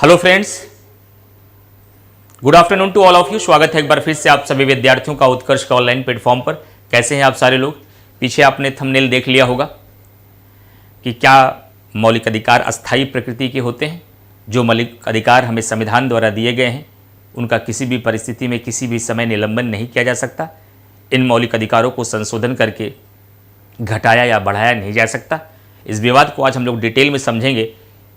Hello friends, good afternoon to all of you. स्वागत है एक बार फिर से आप सभी विद्यार्थियों का उत्कर्ष का ऑनलाइन प्लेटफॉर्म पर। कैसे हैं आप सारे लोग? पीछे आपने थंबनेल देख लिया होगा कि क्या मौलिक अधिकार अस्थायी प्रकृति के होते हैं। जो मौलिक अधिकार हमें संविधान द्वारा दिए गए हैं उनका किसी भी परिस्थिति में किसी भी समय निलंबन नहीं किया जा सकता। इन मौलिक अधिकारों को संशोधन करके घटाया या बढ़ाया नहीं जा सकता। इस विवाद को आज हम लोग डिटेल में समझेंगे।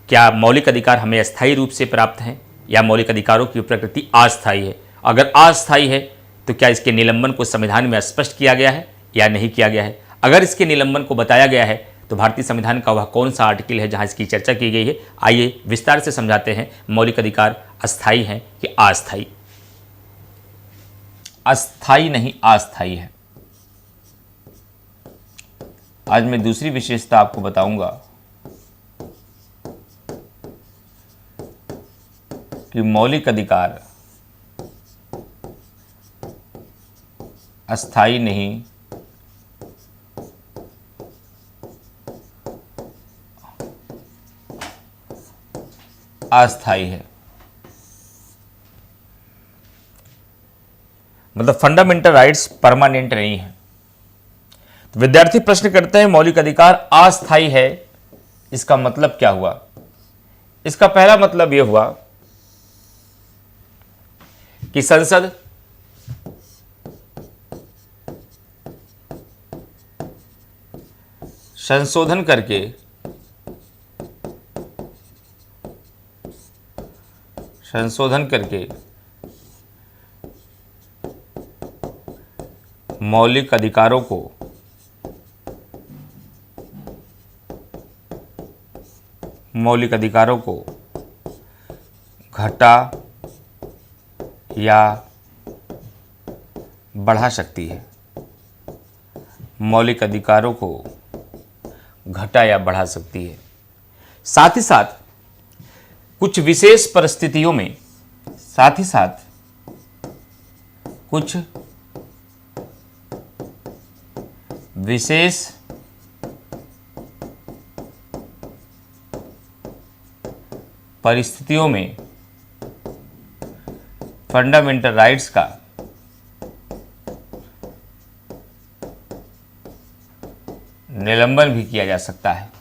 क्या मौलिक अधिकार हमें अस्थायी रूप से प्राप्त हैं या मौलिक अधिकारों की प्रकृति अस्थायी है? अगर अस्थायी है तो क्या इसके निलंबन को संविधान में स्पष्ट किया गया है या नहीं किया गया है? अगर इसके निलंबन को बताया गया है तो भारतीय संविधान का वह कौन सा आर्टिकल है जहां इसकी चर्चा की गई है? आइए विस्तार से समझाते हैं मौलिक अधिकार अस्थायी हैं कि अस्थायी। अस्थायी नहीं, अस्थायी है। आज मैं दूसरी विशेषता आपको बताऊंगा कि मौलिक अधिकार अस्थायी नहीं, अस्थायी है। मतलब फंडामेंटल राइट्स परमानेंट नहीं है। तो विद्यार्थी प्रश्न करते हैं मौलिक अधिकार अस्थायी है, इसका मतलब क्या हुआ? इसका पहला मतलब यह हुआ कि संसद संशोधन करके मौलिक अधिकारों को घटा या बढ़ा सकती है। मौलिक अधिकारों को घटा या बढ़ा सकती है। साथ ही साथ कुछ विशेष परिस्थितियों में, कुछ विशेष परिस्थितियों में फंडामेंटल राइट्स का निलंबन भी किया जा सकता है।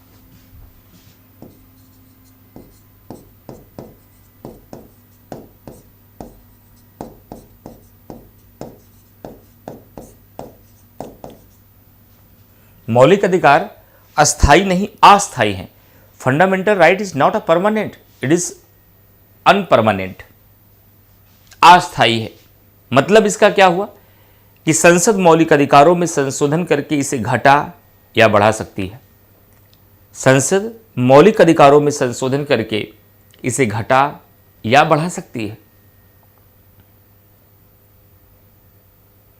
मौलिक अधिकार अस्थायी नहीं, अस्थायी हैं। Fundamental right is not a permanent, it is unpermanent. अस्थायी है मतलब इसका क्या हुआ कि संसद मौलिक अधिकारों में संशोधन करके इसे घटा या बढ़ा सकती है। संसद मौलिक अधिकारों में संशोधन करके इसे घटा या बढ़ा सकती है।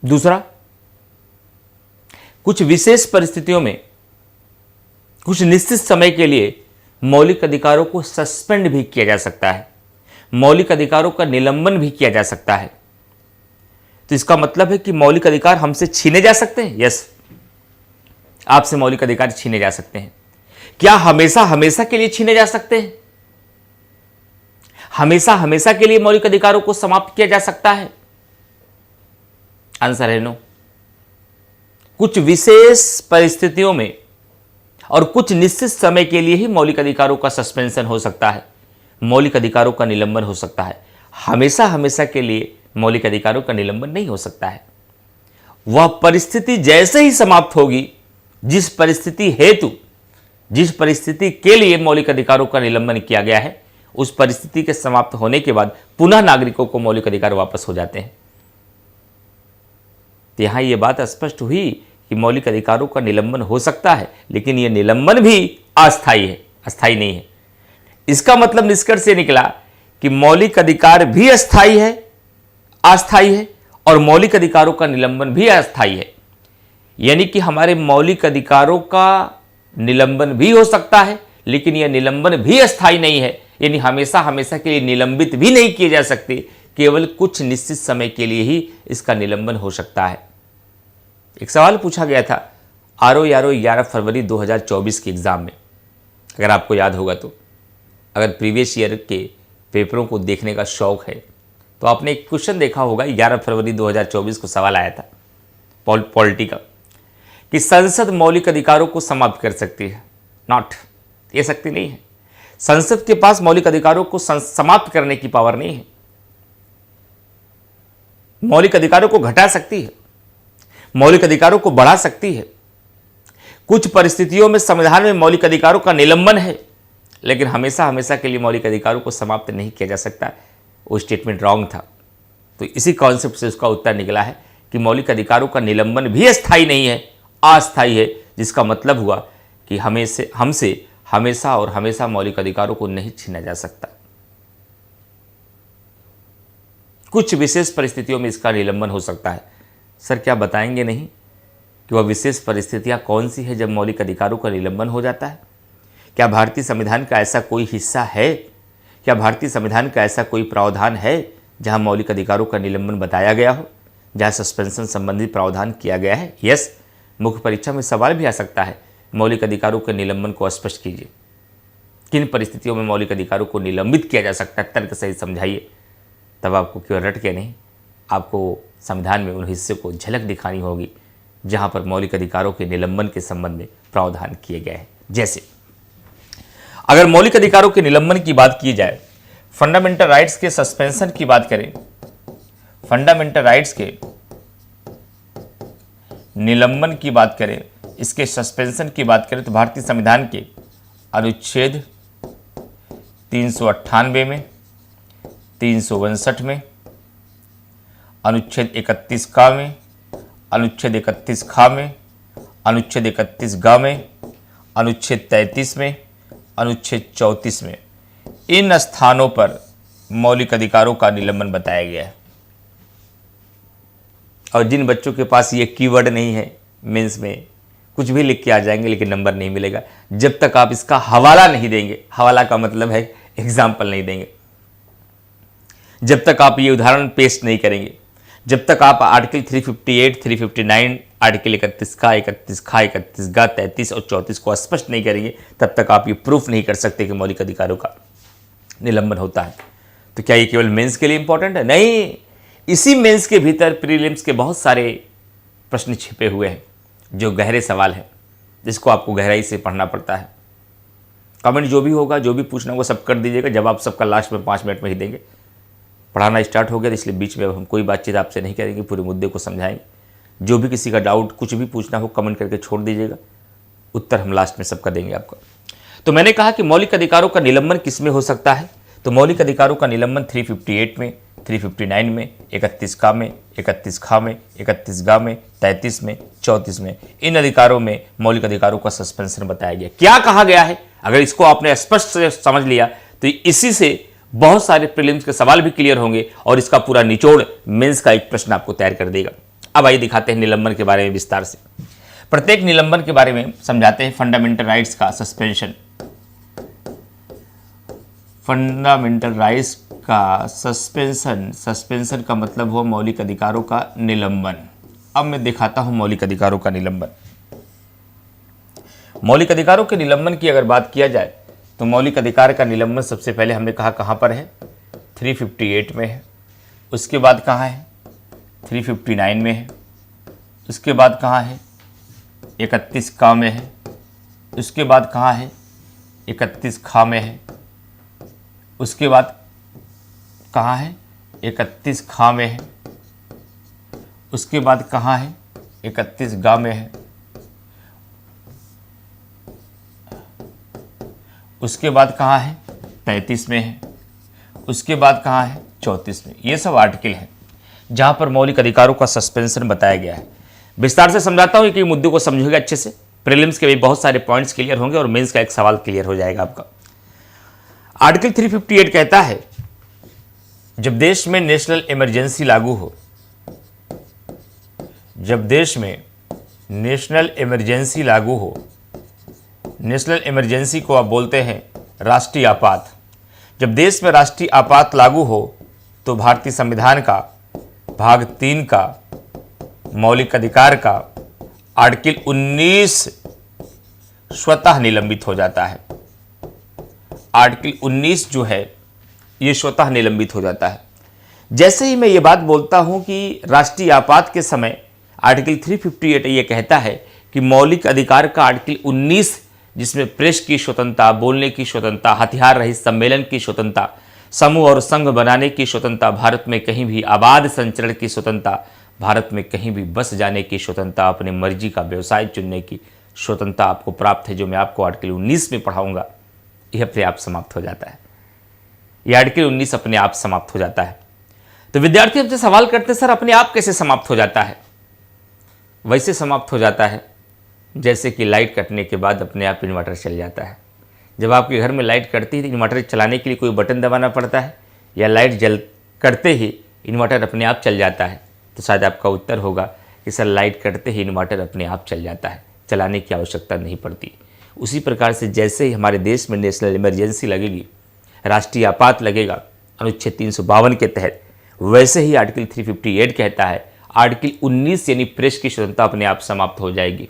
दूसरा, कुछ विशेष परिस्थितियों में कुछ निश्चित समय के लिए मौलिक अधिकारों को सस्पेंड भी किया जा सकता है। मौलिक अधिकारों का निलंबन भी किया जा सकता है। तो इसका मतलब है कि मौलिक अधिकार हमसे छीने जा सकते हैं। यस, आपसे मौलिक अधिकार छीने जा सकते हैं। क्या हमेशा हमेशा के लिए छीने जा सकते हैं? हमेशा हमेशा के लिए मौलिक अधिकारों को समाप्त किया जा सकता है? आंसर है नो। कुछ विशेष परिस्थितियों में और कुछ निश्चित समय के लिए ही मौलिक अधिकारों का सस्पेंशन हो सकता है, मौलिक अधिकारों का निलंबन हो सकता है। हमेशा हमेशा के लिए मौलिक अधिकारों का निलंबन नहीं हो सकता है। वह परिस्थिति जैसे ही समाप्त होगी, जिस परिस्थिति के लिए मौलिक अधिकारों का निलंबन किया गया है, उस परिस्थिति के समाप्त होने के बाद पुनः नागरिकों को मौलिक अधिकार वापस हो जाते हैं। तो यहां यह बात स्पष्ट हुई कि मौलिक अधिकारों का निलंबन हो सकता है, लेकिन यह निलंबन भी अस्थायी है, अस्थायी नहीं है। इसका मतलब निष्कर्ष से निकला कि मौलिक अधिकार भी अस्थायी है और मौलिक अधिकारों का निलंबन भी अस्थायी है। यानी कि हमारे मौलिक अधिकारों का निलंबन भी हो सकता है, लेकिन यह निलंबन भी अस्थायी नहीं है। यानी हमेशा हमेशा के लिए निलंबित भी नहीं किए जा सकते, केवल कुछ निश्चित समय के लिए ही इसका निलंबन हो सकता है। एक सवाल पूछा गया था आरओ 11 फरवरी 2024 के एग्जाम में, अगर आपको याद होगा तो, अगर प्रीवियस ईयर के पेपरों को देखने का शौक है तो आपने एक क्वेश्चन देखा होगा, 11 फरवरी 2024 को सवाल आया था पॉलिटी का कि संसद मौलिक अधिकारों को समाप्त कर सकती है। नॉट, ये शक्ति नहीं है। संसद के पास मौलिक अधिकारों को समाप्त करने की पावर नहीं है। मौलिक अधिकारों को घटा सकती है, मौलिक अधिकारों को बढ़ा सकती है। कुछ परिस्थितियों में संविधान में मौलिक अधिकारों का निलंबन है, लेकिन हमेशा हमेशा के लिए मौलिक अधिकारों को समाप्त नहीं किया जा सकता। वो स्टेटमेंट रॉन्ग था। तो इसी कॉन्सेप्ट से उसका उत्तर निकला है कि मौलिक अधिकारों का निलंबन भी स्थायी नहीं है, अस्थायी है, जिसका मतलब हुआ कि हमसे हमेशा और हमेशा मौलिक अधिकारों को नहीं छीना जा सकता। कुछ विशेष परिस्थितियों में इसका निलंबन हो सकता है। सर क्या बताएंगे नहीं कि वह विशेष परिस्थितियां कौन सी है जब मौलिक अधिकारों का निलंबन हो जाता है? क्या भारतीय संविधान का ऐसा कोई हिस्सा है, क्या भारतीय संविधान का ऐसा कोई प्रावधान है जहां मौलिक अधिकारों का निलंबन बताया गया हो, जहां सस्पेंशन संबंधी प्रावधान किया गया है? यस, मुख्य परीक्षा में सवाल भी आ सकता है, मौलिक अधिकारों के निलंबन को स्पष्ट कीजिए। किन परिस्थितियों में मौलिक अधिकारों को निलंबित किया जा सकता है, तर्क सहित समझाइए। तब आपको केवल रट के नहीं, आपको संविधान में उन हिस्से को झलक दिखानी होगी जहां पर मौलिक अधिकारों के निलंबन के संबंध में प्रावधान किए गए हैं। जैसे अगर मौलिक अधिकारों के निलंबन की बात की जाए, फंडामेंटल राइट्स के सस्पेंशन की बात करें, फंडामेंटल राइट्स के निलंबन की बात करें, इसके सस्पेंशन की बात करें तो भारतीय संविधान के अनुच्छेद 398 में, 359 में, अनुच्छेद 31 का में, अनुच्छेद 31 खा में, अनुच्छेद 31 गा में, अनुच्छेद 33 में, अनुच्छेद 34 में, इन स्थानों पर मौलिक अधिकारों का निलंबन बताया गया है। और जिन बच्चों के पास ये कीवर्ड नहीं है, मेंस में कुछ भी लिख के आ जाएंगे लेकिन नंबर नहीं मिलेगा जब तक आप इसका हवाला नहीं देंगे। हवाला का मतलब है एग्जाम्पल नहीं देंगे। जब तक आप ये उदाहरण पेश नहीं करेंगे, जब तक आप आर्टिकल 358, 359, आर्टिकल 31 का, 31 खा, 31 गा, 33 और 34 को स्पष्ट नहीं करेंगे, तब तक आप ये प्रूफ नहीं कर सकते कि मौलिक अधिकारों का निलंबन होता है। तो क्या ये केवल मेंस के लिए इंपॉर्टेंट है? नहीं, इसी मेंस के भीतर प्रीलिम्स के बहुत सारे प्रश्न छिपे हुए हैं जो गहरे सवाल हैं, जिसको आपको गहराई से पढ़ना पड़ता है। कमेंट जो भी होगा, जो भी पूछना होगा सब कर दीजिएगा, जवाब सबका लास्ट में 5 मिनट में ही देंगे। पढ़ाना स्टार्ट हो गया तो इसलिए बीच में अब हम कोई बातचीत आपसे नहीं करेंगे, पूरे मुद्दे को समझाएंगे। जो भी किसी का डाउट, कुछ भी पूछना हो कमेंट करके छोड़ दीजिएगा, उत्तर हम लास्ट में सबका देंगे आपको। तो मैंने कहा कि मौलिक अधिकारों का निलंबन किस में हो सकता है, तो मौलिक अधिकारों का निलंबन 358 में, 359 में, 31 का में, 31 खा में, 31 गा में, 33 में, 34 में, इन अधिकारों में मौलिक अधिकारों का सस्पेंशन बताया गया। क्या कहा गया है, अगर इसको आपने स्पष्ट से समझ लिया तो इसी से बहुत सारे प्रीलिम्स के सवाल भी क्लियर होंगे और इसका पूरा निचोड़ मेंस का एक प्रश्न आपको तैयार कर देगा। अब आइए दिखाते हैं निलंबन के बारे में विस्तार से। प्रत्येक निलंबन के बारे में समझाते हैं। फंडामेंटल राइट्स का सस्पेंशन, फंडामेंटल राइट्स का सस्पेंशन, सस्पेंशन का मतलब हुआ मौलिक अधिकारों का निलंबन। अब मैं दिखाता हूं मौलिक अधिकारों का निलंबन। मौलिक अधिकारों के निलंबन की अगर बात किया जाए तो मौलिक अधिकार का निलंबन सबसे पहले हमने कहा कहां पर है, 358 में है। उसके बाद कहां है, 359 में है। उसके बाद कहां है, 31 का में है। उसके बाद कहां है, 31 खा में है। उसके बाद कहाँ है, 31 खा में है। उसके बाद कहाँ है, 31 गा में है। उसके बाद कहाँ है, 33 में है। उसके बाद कहाँ है, 34 में। ये सब आर्टिकल हैं जहाँ पर मौलिक अधिकारों का सस्पेंशन बताया गया है। विस्तार से समझाता हूँ कि मुद्दे को समझोगे अच्छे से। प्रीलिम्स के भी बहुत सारे पॉइंट्स क्लियर होंगे और मेंस का एक सवाल क्लियर हो जाएगा आपका। आर्टिकल 358 कहता है जब देश में नेशनल इमरजेंसी लागू हो, जब देश में नेशनल इमरजेंसी लागू हो, नेशनल इमरजेंसी को आप बोलते हैं राष्ट्रीय आपात। जब देश में राष्ट्रीय आपात लागू हो तो भारतीय संविधान का भाग 3 का मौलिक अधिकार का आर्टिकल 19 स्वतः निलंबित हो जाता है। आर्टिकल 19 जो है ये स्वतः निलंबित हो जाता है। जैसे ही मैं ये बात बोलता हूं कि राष्ट्रीय आपात के समय आर्टिकल 358 ये कहता है कि मौलिक अधिकार का आर्टिकल 19, जिसमें प्रेस की स्वतंत्रता, बोलने की स्वतंत्रता, हथियार रहित सम्मेलन की स्वतंत्रता, समूह और संघ बनाने की स्वतंत्रता, भारत में कहीं भी आबाद संचरण की स्वतंत्रता, भारत में कहीं भी बस जाने की स्वतंत्रता, अपनी मर्जी का व्यवसाय चुनने की स्वतंत्रता आपको प्राप्त है, जो मैं आपको आर्टिकल 19 में पढ़ाऊंगा, यह अपने आप समाप्त हो जाता है। यह आर्टिकल 19 अपने आप समाप्त हो जाता है। तो विद्यार्थी हमसे सवाल करते हैं, सर अपने आप कैसे समाप्त हो जाता है? वैसे समाप्त हो जाता है जैसे कि लाइट कटने के बाद अपने आप इन्वर्टर चल जाता है। जब आपके घर में लाइट कटती है तो इन्वर्टर चलाने के लिए कोई बटन दबाना पड़ता है, या लाइट जल करते ही इन्वर्टर अपने आप चल जाता है? तो शायद आपका उत्तर होगा कि सर लाइट कटते ही इन्वर्टर अपने आप चल जाता है, चलाने की आवश्यकता नहीं पड़ती। उसी प्रकार से जैसे ही हमारे देश में नेशनल इमरजेंसी लगेगी, राष्ट्रीय आपात लगेगा अनुच्छेद 352 के तहत, वैसे ही आर्टिकल 358 कहता है आर्टिकल 19 यानी प्रेस की स्वतंत्रता अपने आप समाप्त हो जाएगी।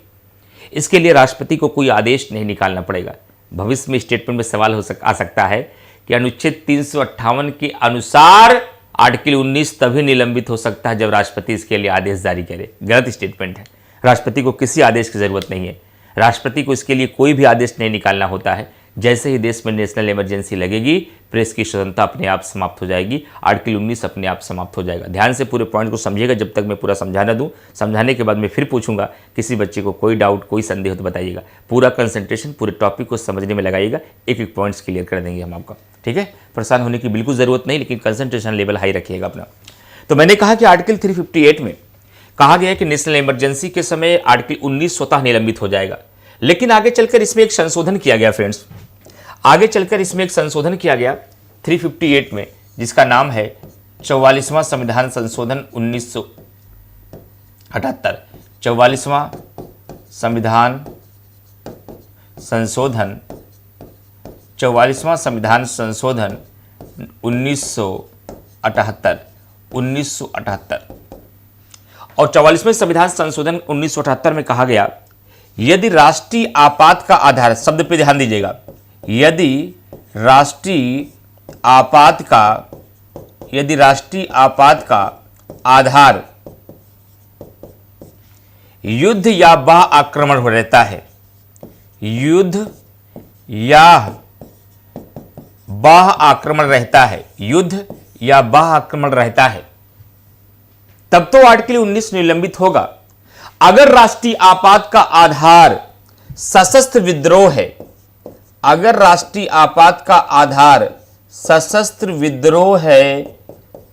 इसके लिए राष्ट्रपति को कोई आदेश नहीं निकालना पड़ेगा। भविष्य में स्टेटमेंट में सवाल आ सकता है कि अनुच्छेद 358 के अनुसार आर्टिकल 19 तभी निलंबित हो सकता है जब राष्ट्रपति इसके लिए आदेश जारी करे। गलत स्टेटमेंट है। राष्ट्रपति को किसी आदेश की जरूरत नहीं है। राष्ट्रपति को इसके लिए कोई भी आदेश नहीं निकालना होता है। जैसे ही देश में नेशनल इमरजेंसी लगेगी, प्रेस की स्वतंत्रता अपने आप समाप्त हो जाएगी, आर्टिकल 19 अपने आप समाप्त हो जाएगा। ध्यान से पूरे पॉइंट को समझिएगा जब तक मैं पूरा समझा ना दूं। समझाने के बाद मैं फिर पूछूंगा, किसी बच्चे को कोई डाउट, कोई संदेह हो तो बताइएगा। पूरा कंसंट्रेशन पूरे टॉपिक को समझने में लगाइएगा, एक एक पॉइंट्स क्लियर कर देंगे हम आपका। ठीक है, परेशान होने की बिल्कुल जरूरत नहीं, लेकिन कंसंट्रेशन लेवल हाई रखिएगा अपना। तो मैंने कहा कि आर्टिकल 358 में कहा गया है कि नेशनल इमरजेंसी के समय आर्टिकल 19 स्वतः निलंबित हो जाएगा। लेकिन आगे चलकर इसमें एक संशोधन किया गया फ्रेंड्स, आगे चलकर इसमें एक संशोधन किया गया 358 में, जिसका नाम है 44वां संविधान संशोधन 1978। 44वां संविधान संशोधन 1978 और 44वें संविधान संशोधन 1978 में कहा गया, यदि राष्ट्रीय आपात का आधार, शब्द पे ध्यान दीजिएगा, यदि राष्ट्रीय आपात का आधार युद्ध या बाह्य आक्रमण रहता है, युद्ध या बाह्य आक्रमण रहता है, युद्ध या बाह्य आक्रमण रहता है, तब तो आर्टिकल 19 निलंबित होगा। अगर राष्ट्रीय आपात का आधार सशस्त्र विद्रोह है, अगर राष्ट्रीय आपात का आधार सशस्त्र विद्रोह है,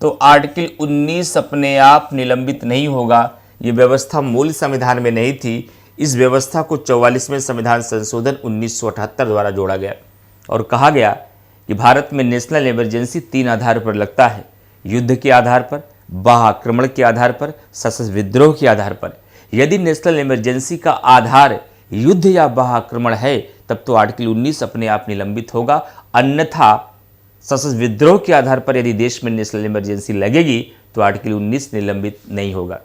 तो आर्टिकल 19 अपने आप निलंबित नहीं होगा। यह व्यवस्था मूल संविधान में नहीं थी। इस व्यवस्था को 44वें संविधान संशोधन 1978 द्वारा जोड़ा गया और कहा गया कि भारत में नेशनल इमरजेंसी 3 आधार पर लगता है, युद्ध के आधार पर, बाह्य आक्रमण के आधार पर, सशस्त्र विद्रोह के आधार पर। यदि नेशनल इमरजेंसी का आधार युद्ध या बाह्य आक्रमण है, तब तो आर्टिकल 19 अपने आप निलंबित होगा। अन्यथा सशस्त्र विद्रोह के आधार पर यदि देश में नेशनल इमरजेंसी लगेगी तो आर्टिकल 19 निलंबित नहीं होगा।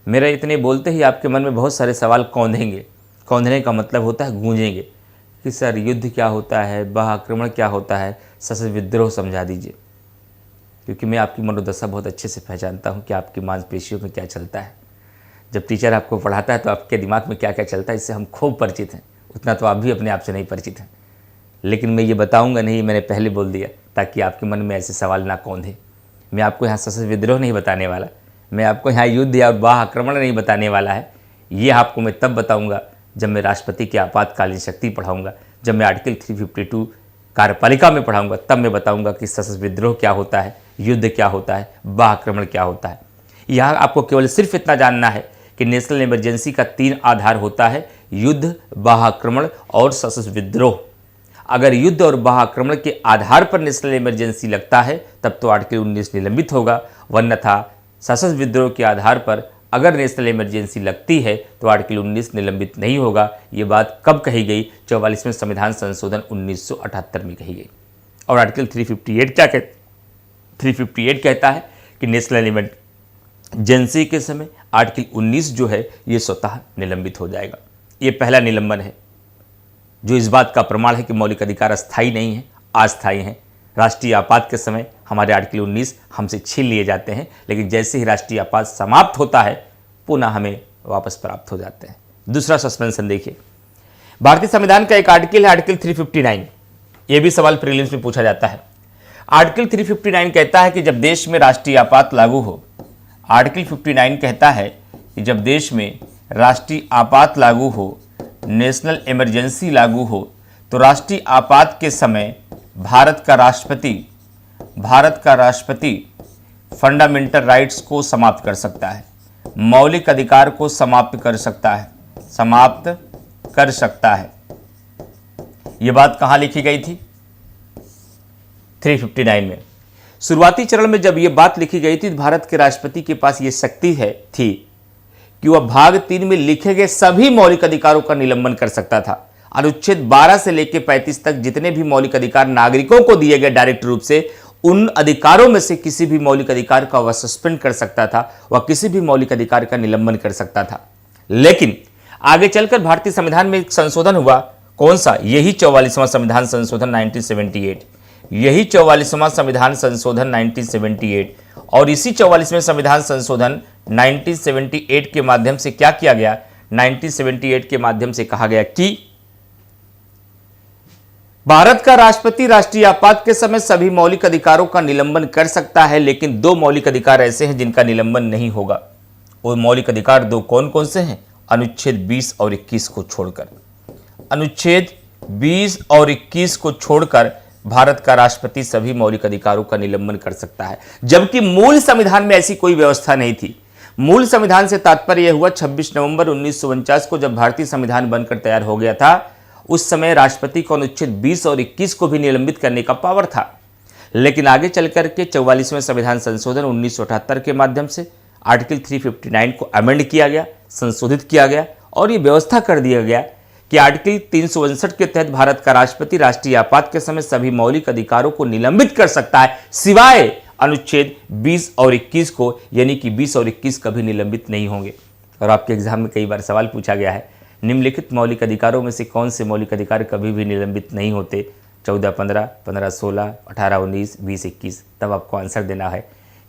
मेरा इतने बोलते ही आपके मन में बहुत सारे सवाल कौंधेंगे। कौंधने का मतलब होता है गूंजेंगे कि सर युद्ध क्या होता है, बाह्य आक्रमण क्या होता है, सशस्त्र विद्रोह समझा दीजिए। क्योंकि मैं आपकी मनोदशा बहुत अच्छे से पहचानता हूँ कि आपकी मांसपेशियों में क्या चलता है। जब टीचर आपको पढ़ाता है तो आपके दिमाग में क्या क्या चलता है, इससे हम खूब परिचित हैं। उतना तो आप भी अपने आप से नहीं परिचित हैं, लेकिन मैं ये बताऊंगा नहीं, मैंने पहले बोल दिया ताकि आपके मन में ऐसे सवाल ना कौंधे। मैं आपको यहाँ सशस्त्र विद्रोह नहीं बताने वाला, मैं आपको यहाँ युद्ध या बाह्य आक्रमण नहीं बताने वाला है। ये आपको मैं तब बताऊंगा जब मैं राष्ट्रपति की आपातकालीन शक्ति पढ़ाऊंगा, जब मैं आर्टिकल 352 कार्यपालिका में पढ़ाऊंगा, तब मैं बताऊंगा कि सशस्त्र विद्रोह क्या होता है, युद्ध क्या होता है, बाह्य आक्रमण क्या होता है। यहाँ आपको केवल सिर्फ इतना जानना है कि नेशनल इमरजेंसी का 3 आधार होता है, युद्ध, बाह्य आक्रमण और सशस्त्र विद्रोह। अगर युद्ध और बाह्य आक्रमण के आधार पर नेशनल इमरजेंसी लगता है तब तो आर्टिकल 19 निलंबित होगा, वन्यथा सशस्त्र विद्रोह के आधार पर अगर नेशनल इमरजेंसी लगती है तो आर्टिकल 19 निलंबित नहीं होगा। ये बात कब कही गई? 44वें संविधान संशोधन 1978 में कही गई। और आर्टिकल 358 कहता है कि नेशनल इमरजेंसी के समय आर्टिकल 19 जो है ये स्वतः निलंबित हो जाएगा। ये पहला निलंबन है जो इस बात का प्रमाण है कि मौलिक अधिकार अस्थायी नहीं है, अस्थायी हैं। राष्ट्रीय आपात के समय हमारे आर्टिकल 19 हमसे छीन लिए जाते हैं, लेकिन जैसे ही राष्ट्रीय आपात समाप्त होता है पुनः हमें वापस प्राप्त हो जाते हैं। दूसरा सस्पेंशन देखिए, भारतीय संविधान का एक आर्टिकल है आर्टिकल 359। यह भी सवाल प्रीलिम्स में पूछा जाता है। आर्टिकल 359 कहता है कि जब देश में राष्ट्रीय आपात लागू हो, आर्टिकल 59 कहता है कि जब देश में राष्ट्रीय आपात लागू हो, नेशनल इमरजेंसी लागू हो, तो राष्ट्रीय आपात के समय भारत का राष्ट्रपति फंडामेंटल राइट्स को समाप्त कर सकता है, मौलिक अधिकार को समाप्त कर सकता है। यह बात कहां लिखी गई थी? 359 में। शुरुआती चरण में जब यह बात लिखी गई थी तो भारत के राष्ट्रपति के पास यह शक्ति थी कि वह भाग 3 में लिखे गए सभी मौलिक अधिकारों का निलंबन कर सकता था। अनुच्छेद 12 से लेकर 35 तक जितने भी मौलिक अधिकार नागरिकों को दिए गए डायरेक्ट रूप से, उन अधिकारों में से किसी भी मौलिक अधिकार का वह सस्पेंड कर सकता था, वह किसी भी मौलिक अधिकार का निलंबन कर सकता था। लेकिन आगे चलकर भारतीय संविधान में एक संशोधन हुआ। कौन सा? यही 44वां संविधान संशोधन 1978। यही 44वां संविधान संशोधन 1978। और इसी 44वें संविधान संशोधन 1978 के माध्यम से क्या किया गया? 1978 के माध्यम से कहा गया कि भारत का राष्ट्रपति राष्ट्रीय आपात के समय सभी मौलिक अधिकारों का निलंबन कर सकता है, लेकिन 2 मौलिक अधिकार ऐसे हैं जिनका निलंबन नहीं होगा। वो मौलिक अधिकार 2 कौन कौन से हैं? अनुच्छेद 20 और 21 को छोड़कर। अनुच्छेद 20 और 21 को छोड़कर भारत का राष्ट्रपति सभी मौलिक अधिकारों का निलंबन कर सकता है, जबकि मूल संविधान में ऐसी कोई व्यवस्था नहीं थी। मूल संविधान से तात्पर्य यह हुआ 26 नवंबर 1949 को जब भारतीय संविधान बनकर तैयार हो गया था, उस समय राष्ट्रपति को अनुच्छेद 20 और 21 को भी निलंबित करने का पावर था। लेकिन आगे चलकर के 44वें संविधान संशोधन 1978 के माध्यम से आर्टिकल 359 को अमेंड किया गया, संशोधित किया गया और ये व्यवस्था कर दिया गया कि आर्टिकल 359 के तहत भारत का राष्ट्रपति राष्ट्रीय आपात के समय सभी मौलिक अधिकारों को निलंबित कर सकता है, सिवाय अनुच्छेद 20 और 21 को, यानी कि 20 और 21 कभी निलंबित नहीं होंगे। और आपके एग्जाम में कई बार सवाल पूछा गया है, निम्नलिखित मौलिक अधिकारों में से कौन से मौलिक अधिकार कभी भी निलंबित नहीं होते? 14-15, 15-16, 18-19, 20-21। तब आपको आंसर देना है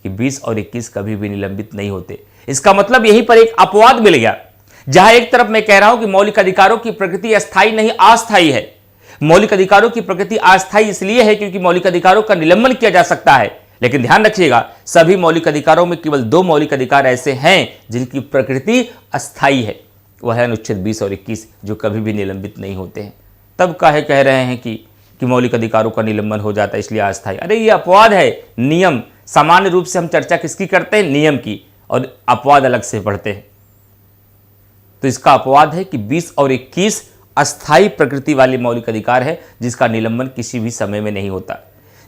कि 20 और 21 कभी भी निलंबित नहीं होते। इसका मतलब यहीं पर एक अपवाद मिल गया, जहां एक तरफ मैं कह रहा हूं कि मौलिक अधिकारों की प्रकृति अस्थायी नहीं अस्थायी है। मौलिक अधिकारों की प्रकृति अस्थायी इसलिए है क्योंकि मौलिक अधिकारों का निलंबन किया जा सकता है, लेकिन ध्यान रखिएगा सभी मौलिक अधिकारों में केवल 2 मौलिक अधिकार ऐसे हैं जिनकी प्रकृति अस्थायी है। वह है अनुच्छेद 20 और 21 जो कभी भी निलंबित नहीं होते हैं। तब काहे कह रहे हैं कि मौलिक अधिकारों का निलंबन हो जाता है इसलिए अस्थायी? अरे ये अपवाद है, नियम। सामान्य रूप से हम चर्चा किसकी करते हैं? नियम की, और अपवाद अलग से पढ़ते हैं। तो इसका अपवाद है कि 20 और 21 अस्थायी प्रकृति वाले मौलिक अधिकार है जिसका निलंबन किसी भी समय में नहीं होता।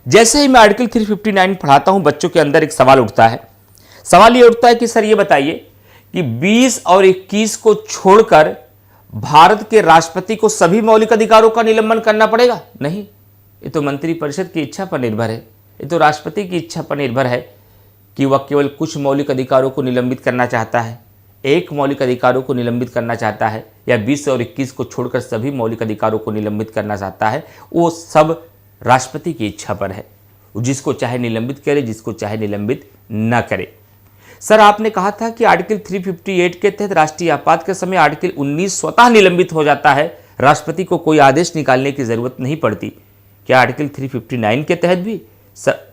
जैसे ही मैं आर्टिकल 359 पढ़ाता हूं, बच्चों के अंदर एक सवाल उठता है। सवाल ये उठता है कि सर ये बताइए कि 20 और 21 को छोड़कर भारत के राष्ट्रपति को सभी मौलिक अधिकारों का निलंबन करना पड़ेगा? नहीं, ये तो मंत्रिपरिषद की इच्छा पर निर्भर है, ये तो राष्ट्रपति की इच्छा पर निर्भर है कि वह केवल कुछ मौलिक अधिकारों को निलंबित करना चाहता है, एक मौलिक अधिकारों को निलंबित करना चाहता है, या 20 और 21 को छोड़कर सभी मौलिक अधिकारों को निलंबित करना चाहता है। वो सब राष्ट्रपति की इच्छा पर है, जिसको चाहे निलंबित करे, जिसको चाहे निलंबित न करे। सर आपने कहा था कि आर्टिकल 358 के तहत राष्ट्रीय आपात के समय आर्टिकल 19 स्वतः निलंबित हो जाता है, राष्ट्रपति को कोई आदेश निकालने की जरूरत नहीं पड़ती। क्या आर्टिकल 359 के तहत भी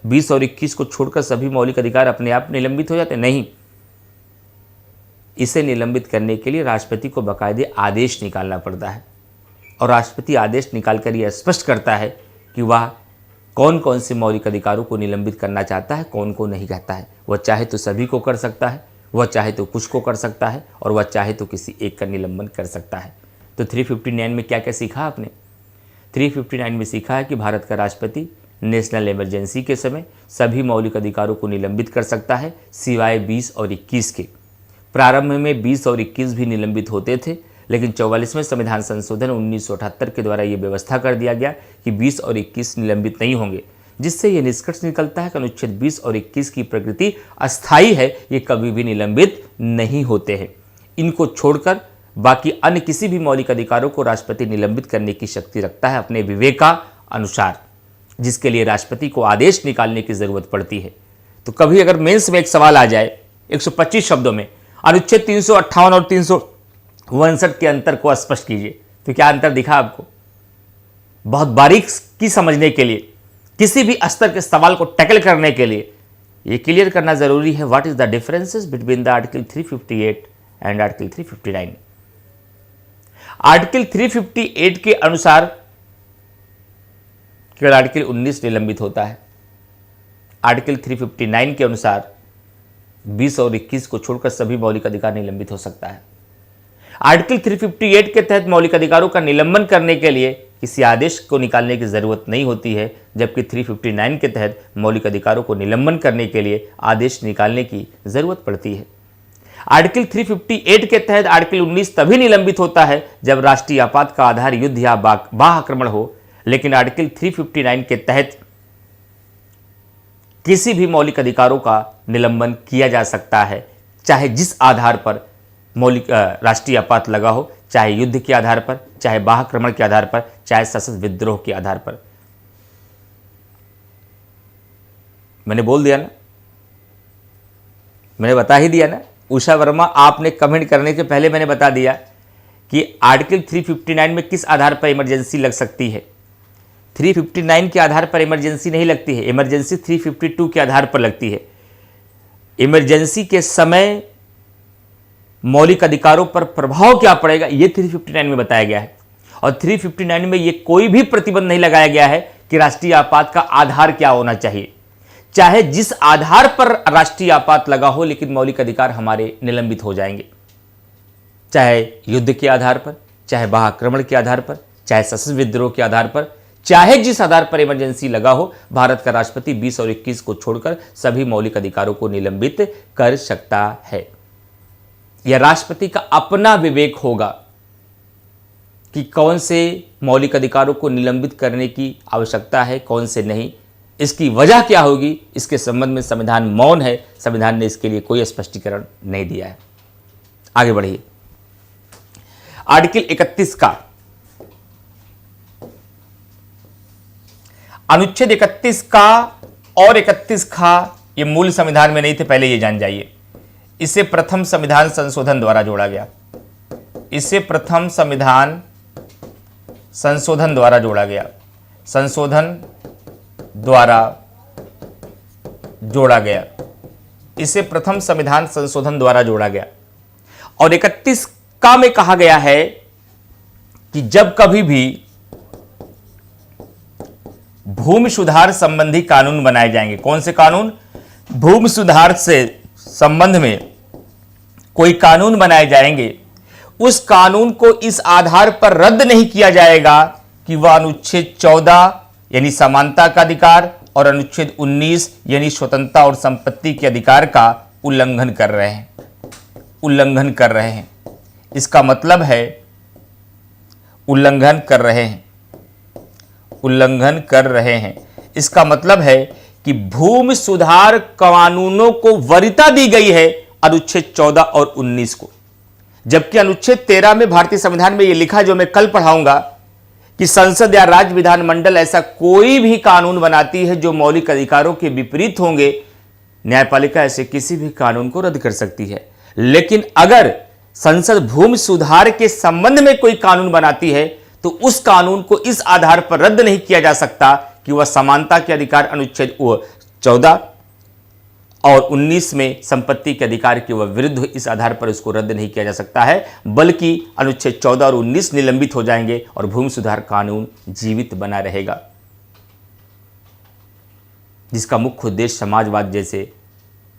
20 और 21 को छोड़कर सभी मौलिक अधिकार अपने आप निलंबित हो जाते? नहीं, इसे निलंबित करने के लिए राष्ट्रपति को बाकायदे आदेश निकालना पड़ता है, और राष्ट्रपति आदेश निकालकर यह स्पष्ट करता है कि वह कौन कौन से मौलिक अधिकारों को निलंबित करना चाहता है, कौन को नहीं कहता है। वह चाहे तो सभी को कर सकता है, वह चाहे तो कुछ को कर सकता है, और वह चाहे तो किसी एक का निलंबन कर सकता है। तो 359 में क्या क्या सीखा आपने? 359 में सीखा है कि भारत का राष्ट्रपति नेशनल इमरजेंसी के समय सभी मौलिक अधिकारों को निलंबित कर सकता है, सिवाय 20 और 21 के। प्रारंभ में 20 और 21 भी निलंबित होते थे, लेकिन 44वें संविधान संशोधन 1978 के द्वारा यह व्यवस्था कर दिया गया कि 20 और 21 निलंबित नहीं होंगे, जिससे यह निष्कर्ष निकलता है कि अनुच्छेद 20 और 21 की प्रकृति अस्थायी है, ये कभी भी निलंबित नहीं होते हैं। इनको छोड़कर बाकी अन्य किसी भी मौलिक अधिकारों को राष्ट्रपति निलंबित करने की शक्ति रखता है अपने विवेक का अनुसार। जिसके लिए राष्ट्रपति को आदेश निकालने की जरूरत पड़ती है। तो कभी अगर मेंस में एक सवाल आ जाए 125 शब्दों में अनुच्छेद 358 और 359 के अंतर को स्पष्ट कीजिए, तो क्या अंतर दिखा आपको? बहुत बारीकी समझने के लिए, किसी भी स्तर के सवाल को टैकल करने के लिए यह क्लियर करना जरूरी है, what is the differences between the article 358 and article 359। Article 358 के अनुसार केवल आर्टिकल 19 निलंबित होता है। आर्टिकल 359 के अनुसार 20 और 21 को छोड़कर सभी मौलिक अधिकार निलंबित हो सकता है। आर्टिकल 358 के तहत मौलिक अधिकारों का निलंबन करने के लिए किसी आदेश को निकालने की जरूरत नहीं होती है, जबकि 359 के तहत मौलिक अधिकारों को निलंबन करने के लिए आदेश निकालने की जरूरत पड़ती है। आर्टिकल 358 के तहत आर्टिकल 19 तभी निलंबित होता है जब राष्ट्रीय आपात का आधार युद्ध या बाह्य आक्रमण हो, लेकिन आर्टिकल 359 के तहत किसी भी मौलिक अधिकारों का निलंबन किया जा सकता है, चाहे जिस आधार पर मौलिक राष्ट्रीय आपात लगा हो, चाहे युद्ध के आधार पर, चाहे बाह्य आक्रमण के आधार पर, चाहे सशस्त्र विद्रोह के आधार पर। मैंने बोल दिया ना, मैंने बता ही दिया ना। उषा वर्मा, आपने कमेंट करने के पहले मैंने बता दिया कि आर्टिकल 359 में किस आधार पर इमरजेंसी लग सकती है। 359 के आधार पर इमरजेंसी नहीं लगती है, इमरजेंसी 352 के आधार पर लगती है। इमरजेंसी के समय मौलिक अधिकारों पर प्रभाव क्या पड़ेगा ये 359 में बताया गया है, और 359 में ये कोई भी प्रतिबंध नहीं लगाया गया है कि राष्ट्रीय आपात का आधार क्या होना चाहिए। चाहे जिस आधार पर राष्ट्रीय आपात लगा हो, लेकिन मौलिक अधिकार हमारे निलंबित हो जाएंगे, चाहे युद्ध के आधार पर, चाहे बाह्य आक्रमण के आधार पर, चाहे सशस्त्र विद्रोह के आधार पर, चाहे जिस आधार पर इमरजेंसी लगा हो, भारत का राष्ट्रपति 20 और 21 को छोड़कर सभी मौलिक अधिकारों को निलंबित कर सकता है। यह राष्ट्रपति का अपना विवेक होगा कि कौन से मौलिक अधिकारों को निलंबित करने की आवश्यकता है, कौन से नहीं। इसकी वजह क्या होगी, इसके संबंध में संविधान मौन है, संविधान ने इसके लिए कोई स्पष्टीकरण नहीं दिया है। आगे बढ़िए। आर्टिकल 31 का अनुच्छेद 31 का और 31 का ये मूल संविधान में नहीं थे, पहले ये जान जाइए। इसे प्रथम संविधान संशोधन द्वारा जोड़ा गया, इसे प्रथम संविधान संशोधन द्वारा जोड़ा गया, संशोधन द्वारा जोड़ा गया, इसे प्रथम संविधान संशोधन द्वारा जोड़ा गया। और 31 का में कहा गया है कि जब कभी भी भूमि सुधार संबंधी कानून बनाए जाएंगे, कौन से कानून? भूमि सुधार से संबंध में कोई कानून बनाए जाएंगे, उस कानून को इस आधार पर रद्द नहीं किया जाएगा कि वह अनुच्छेद 14 यानी समानता का अधिकार और अनुच्छेद 19 यानी स्वतंत्रता और संपत्ति के अधिकार का उल्लंघन कर रहे हैं, उल्लंघन कर रहे हैं। इसका मतलब है उल्लंघन कर रहे हैं, उल्लंघन कर रहे हैं। इसका मतलब है कि भूमि सुधार कानूनों को वरीयता दी गई है अनुच्छेद 14 और 19 को, जबकि अनुच्छेद 13 में भारतीय संविधान में यह लिखा, जो मैं कल पढ़ाऊंगा, कि संसद या राज्य विधानमंडल ऐसा कोई भी कानून बनाती है जो मौलिक अधिकारों के विपरीत होंगे, न्यायपालिका ऐसे किसी भी कानून को रद्द कर सकती है। लेकिन अगर संसद भूमि सुधार के संबंध में कोई कानून बनाती है तो उस कानून को इस आधार पर रद्द नहीं किया जा सकता कि वह समानता के अधिकार अनुच्छेद 14 और 19 में संपत्ति के अधिकार के वह विरुद्ध, इस आधार पर उसको रद्द नहीं किया जा सकता है, बल्कि अनुच्छेद 14 और 19 निलंबित हो जाएंगे और भूमि सुधार कानून जीवित बना रहेगा, जिसका मुख्य उद्देश्य समाजवाद जैसे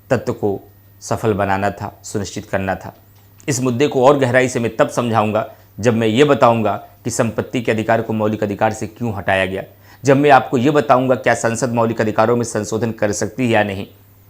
तत्व को सफल बनाना था, सुनिश्चित करना था। इस मुद्दे को और गहराई से मैं तब समझाऊंगा जब मैं ये बताऊंगा कि संपत्ति के अधिकार को मौलिक अधिकार से क्यों हटाया गया, जब मैं आपको ये बताऊंगा क्या संसद मौलिक अधिकारों में संशोधन कर सकती है या नहीं,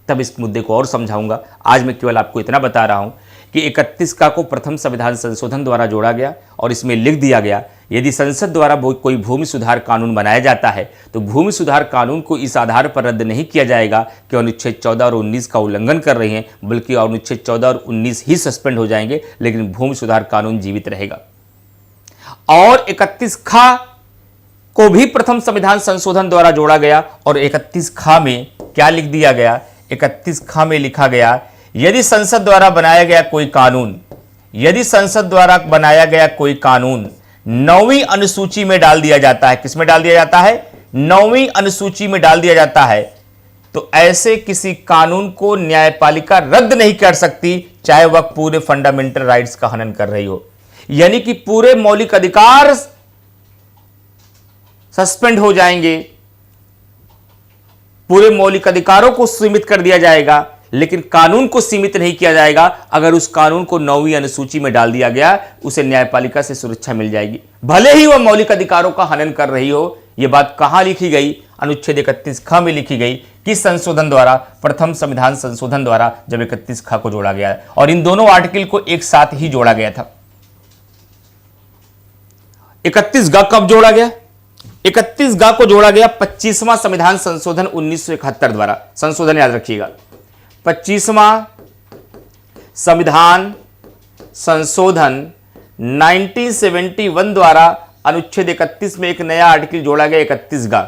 तब इस मुद्दे को और समझाऊंगा। आज मैं केवल आपको इतना बता रहा हूं कि 31 का को प्रथम संविधान संशोधन द्वारा जोड़ा गया और इसमें लिख दिया गया, यदि संसद द्वारा कोई भूमि सुधार कानून बनाया जाता है तो भूमि सुधार कानून को इस आधार पर रद्द नहीं किया जाएगा कि अनुच्छेद 14 और 19 का उल्लंघन कर रहे हैं, बल्कि अनुच्छेद 14 और 19 ही सस्पेंड हो जाएंगे, लेकिन भूमि सुधार कानून जीवित रहेगा। और 31 खा को भी प्रथम संविधान संशोधन द्वारा जोड़ा गया और 31 खा में क्या लिख दिया गया? 31 खा में लिखा गया, यदि संसद द्वारा बनाया गया कोई कानून, यदि संसद द्वारा बनाया गया कोई कानून 9वीं अनुसूची में डाल दिया जाता है, किसमें डाल दिया जाता है? 9वीं अनुसूची में डाल दिया जाता है, तो ऐसे किसी कानून को न्यायपालिका रद्द नहीं कर सकती, चाहे वह पूरे फंडामेंटल राइट्स का हनन कर रही हो। यानी कि पूरे मौलिक अधिकार सस्पेंड हो जाएंगे, पूरे मौलिक अधिकारों को सीमित कर दिया जाएगा, लेकिन कानून को सीमित नहीं किया जाएगा। अगर उस कानून को 9वीं अनुसूची में डाल दिया गया, उसे न्यायपालिका से सुरक्षा मिल जाएगी, भले ही वह मौलिक अधिकारों का हनन कर रही हो। यह बात कहां लिखी गई? अनुच्छेद 31 ख में लिखी गई, किस संशोधन द्वारा? प्रथम संविधान संशोधन द्वारा, जब 31 ख को जोड़ा गया और इन दोनों आर्टिकल को एक साथ ही जोड़ा गया था। 31 ग कब जोड़ा गया? 31 ग को जोड़ा गया 25वां संविधान संशोधन 1971 द्वारा। संशोधन याद रखिएगा, 25वां संविधान संशोधन 1971 द्वारा अनुच्छेद 31 में एक नया आर्टिकल जोड़ा गया 31 ग।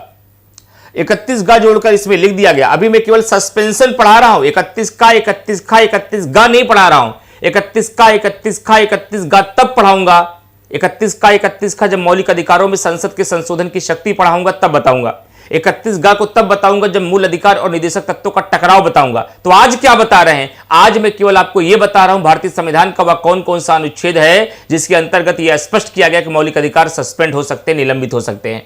31 ग जोड़कर इसमें लिख दिया गया, अभी मैं केवल सस्पेंशन पढ़ा रहा हूं, 31 का 31 खा 31 ग नहीं पढ़ा रहा हूं। 31 का 31 खा 31 ग तब पढ़ाऊंगा, 31 का 31 खा जब मौलिक अधिकारों में संसद के संशोधन की शक्ति पढ़ाऊंगा तब बताऊंगा। 31 ग को तब बताऊंगा जब मूल अधिकार और निदेशक तत्वों का टकराव बताऊंगा। तो आज क्या बता रहे हैं? आज मैं केवल आपको यह बता रहा हूं भारतीय संविधान का वह कौन कौन सा अनुच्छेद है जिसके अंतर्गत यह स्पष्ट किया गया कि मौलिक अधिकार सस्पेंड हो सकते हैं, निलंबित हो सकते हैं।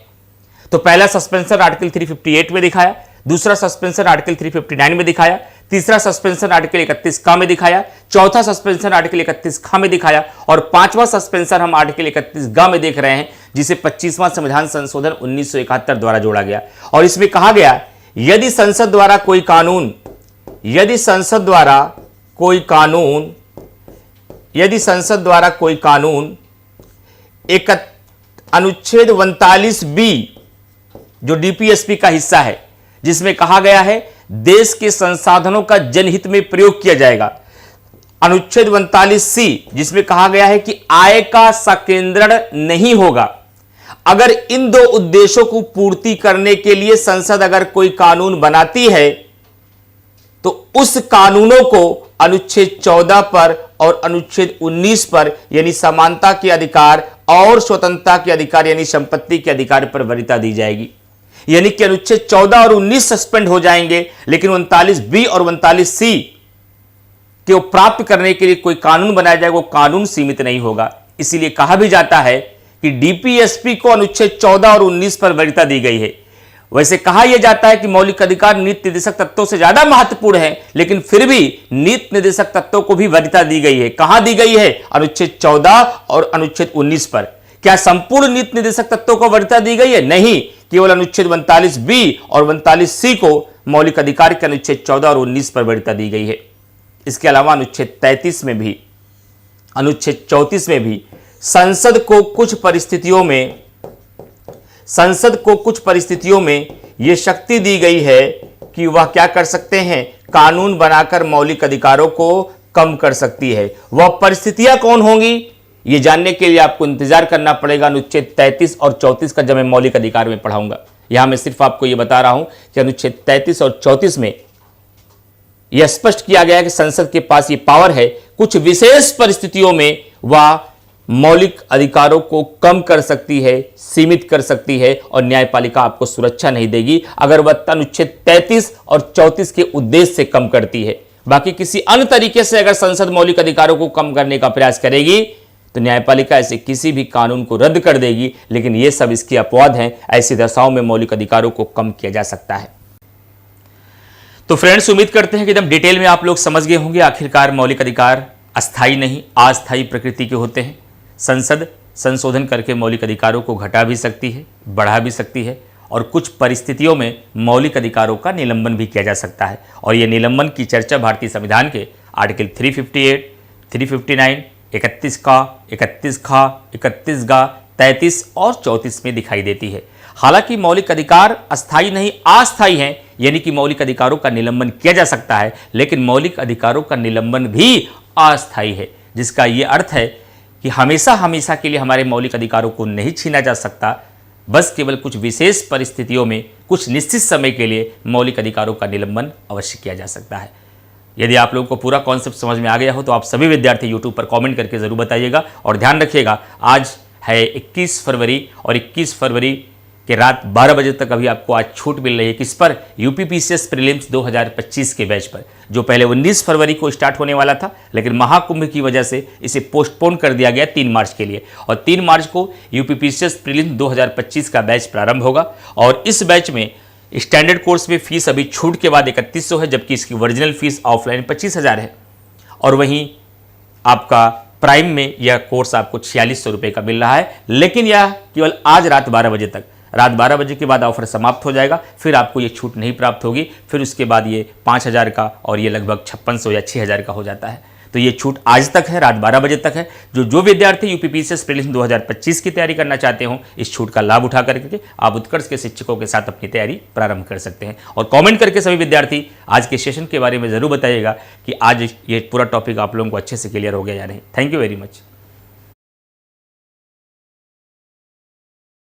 तो पहला सस्पेंशन आर्टिकल 358 में दिखाया, दूसरा सस्पेंशन आर्टिकल 359 में दिखाया, तीसरा सस्पेंशन आर्टिकल 31 क में दिखाया, चौथा सस्पेंशन आर्टिकल 31 ख में दिखाया और पांचवा सस्पेंशन हम आर्टिकल 31 ग में देख रहे हैं, जिसे 25वां संविधान संशोधन 1971 द्वारा जोड़ा गया। और इसमें कहा गया, यदि संसद द्वारा कोई कानून, यदि संसद द्वारा कोई कानून, यदि संसद द्वारा कोई कानून एक अनुच्छेद 39B जो डीपीएसपी का हिस्सा है, जिसमें कहा गया है देश के संसाधनों का जनहित में प्रयोग किया जाएगा। अनुच्छेद 39C जिसमें कहा गया है कि आय का संकेंद्रण नहीं होगा। अगर इन दो उद्देश्यों को पूर्ति करने के लिए संसद अगर कोई कानून बनाती है तो उस कानूनों को अनुच्छेद 14 पर और अनुच्छेद 19 पर यानी समानता के अधिकार और स्वतंत्रता के अधिकार यानी संपत्ति के अधिकार पर वरीयता दी जाएगी। यानी कि अनुच्छेद 14 और 19 सस्पेंड हो जाएंगे, लेकिन 39B और 39C को प्राप्त करने के लिए कोई कानून बनाया जाएगा, वो कानून सीमित नहीं होगा। इसीलिए कहा भी जाता है कि डीपीएसपी को अनुच्छेद 14 और 19 पर वरीयता दी गई है। वैसे कहा यह जाता है कि मौलिक अधिकार नीति निर्देशक तत्वों से ज्यादा महत्वपूर्ण है, लेकिन फिर भी नीति निर्देशक तत्वों को भी वरीयता दी गई है। कहां दी गई है? अनुच्छेद 14 और अनुच्छेद 19 पर। क्या संपूर्ण नीति निर्देशक तत्वों को वरीयता दी गई है? नहीं, केवल अनुच्छेद 39B और 39C को मौलिक अधिकार के अनुच्छेद 14 और 19 पर वरीयता दी गई है। इसके अलावा अनुच्छेद 33 में भी, अनुच्छेद 34 में भी संसद को कुछ परिस्थितियों में यह शक्ति दी गई है कि वह क्या कर सकते हैं? कानून बनाकर मौलिक अधिकारों को कम कर सकती है। वह परिस्थितियां कौन होंगी? यह जानने के लिए आपको इंतजार करना पड़ेगा अनुच्छेद 33 और 34 का, जब मैं मौलिक अधिकार में पढ़ाऊंगा। यहां मैं सिर्फ आपको यह बता रहा हूं कि अनुच्छेद 33 और 34 में यह स्पष्ट किया गया है कि संसद के पास यह पावर है, कुछ विशेष परिस्थितियों में वह मौलिक अधिकारों को कम कर सकती है, सीमित कर सकती है और न्यायपालिका आपको सुरक्षा नहीं देगी अगर वह अनुच्छेद 33 और 34 के उद्देश्य से कम करती है। बाकी किसी अन्य तरीके से अगर संसद मौलिक अधिकारों को कम करने का प्रयास करेगी तो न्यायपालिका ऐसे किसी भी कानून को रद्द कर देगी, लेकिन ये सब इसके अपवाद हैं। ऐसी दशाओं में मौलिक अधिकारों को कम किया जा सकता है। तो फ्रेंड्स, उम्मीद करते हैं कि एकदम डिटेल में आप लोग समझ गए होंगे आखिरकार मौलिक अधिकार अस्थायी नहीं अस्थायी प्रकृति के होते हैं। संसद संशोधन करके मौलिक अधिकारों को घटा भी सकती है, बढ़ा भी सकती है और कुछ परिस्थितियों में मौलिक अधिकारों का निलंबन भी किया जा सकता है। और यह निलंबन की चर्चा भारतीय संविधान के आर्टिकल 358, 359, 31 का, 31 खा, 31 गा, 33 और 34 में दिखाई देती है। हालांकि मौलिक अधिकार अस्थायी नहीं अस्थायी हैं, यानी कि मौलिक अधिकारों का निलंबन किया जा सकता है, लेकिन मौलिक अधिकारों का निलंबन भी अस्थायी है, जिसका यह अर्थ है कि हमेशा हमेशा के लिए हमारे मौलिक अधिकारों को नहीं छीना जा सकता। बस केवल कुछ विशेष परिस्थितियों में कुछ निश्चित समय के लिए मौलिक अधिकारों का निलंबन अवश्य किया जा सकता है। यदि आप लोगों को पूरा कॉन्सेप्ट समझ में आ गया हो तो आप सभी विद्यार्थी यूट्यूब पर कमेंट करके ज़रूर बताइएगा। और ध्यान रखिएगा, आज है 21 फरवरी और 21 फरवरी के रात 12 बजे तक अभी आपको आज छूट मिल रही है। किस पर? यूपीपीसीएस प्रीलिम्स 2025 के बैच पर, जो पहले 19 फरवरी को स्टार्ट होने वाला था, लेकिन महाकुंभ की वजह से इसे पोस्टपोन कर दिया गया 3 मार्च के लिए। और 3 मार्च को यूपीपीसीएस प्रीलिम्स 2025 का बैच प्रारंभ होगा। और इस बैच में स्टैंडर्ड कोर्स में फीस अभी छूट के बाद 3100 है, जबकि इसकी ओरिजिनल फीस ऑफलाइन 25,000 है। और वहीं आपका प्राइम में यह कोर्स आपको 4600 रुपये का मिल रहा है, लेकिन यह केवल आज रात 12 बजे तक। रात 12 बजे के बाद ऑफर समाप्त हो जाएगा, फिर आपको ये छूट नहीं प्राप्त होगी। फिर उसके बाद ये 5000 का और ये लगभग 5600 या 6000 का हो जाता है। तो ये छूट आज तक है, रात 12 बजे तक है। जो विद्यार्थी यूपीपीसीएस प्रीलिम्स 2025 की तैयारी करना चाहते हो, इस छूट का लाभ उठा करके आप उत्कर्ष के शिक्षकों के साथ अपनी तैयारी प्रारंभ कर सकते हैं। और कमेंट करके सभी विद्यार्थी आज के सेशन के बारे में ज़रूर बताइएगा कि आज ये पूरा टॉपिक आप लोगों को अच्छे से क्लियर हो गया या नहीं। Thank you very much.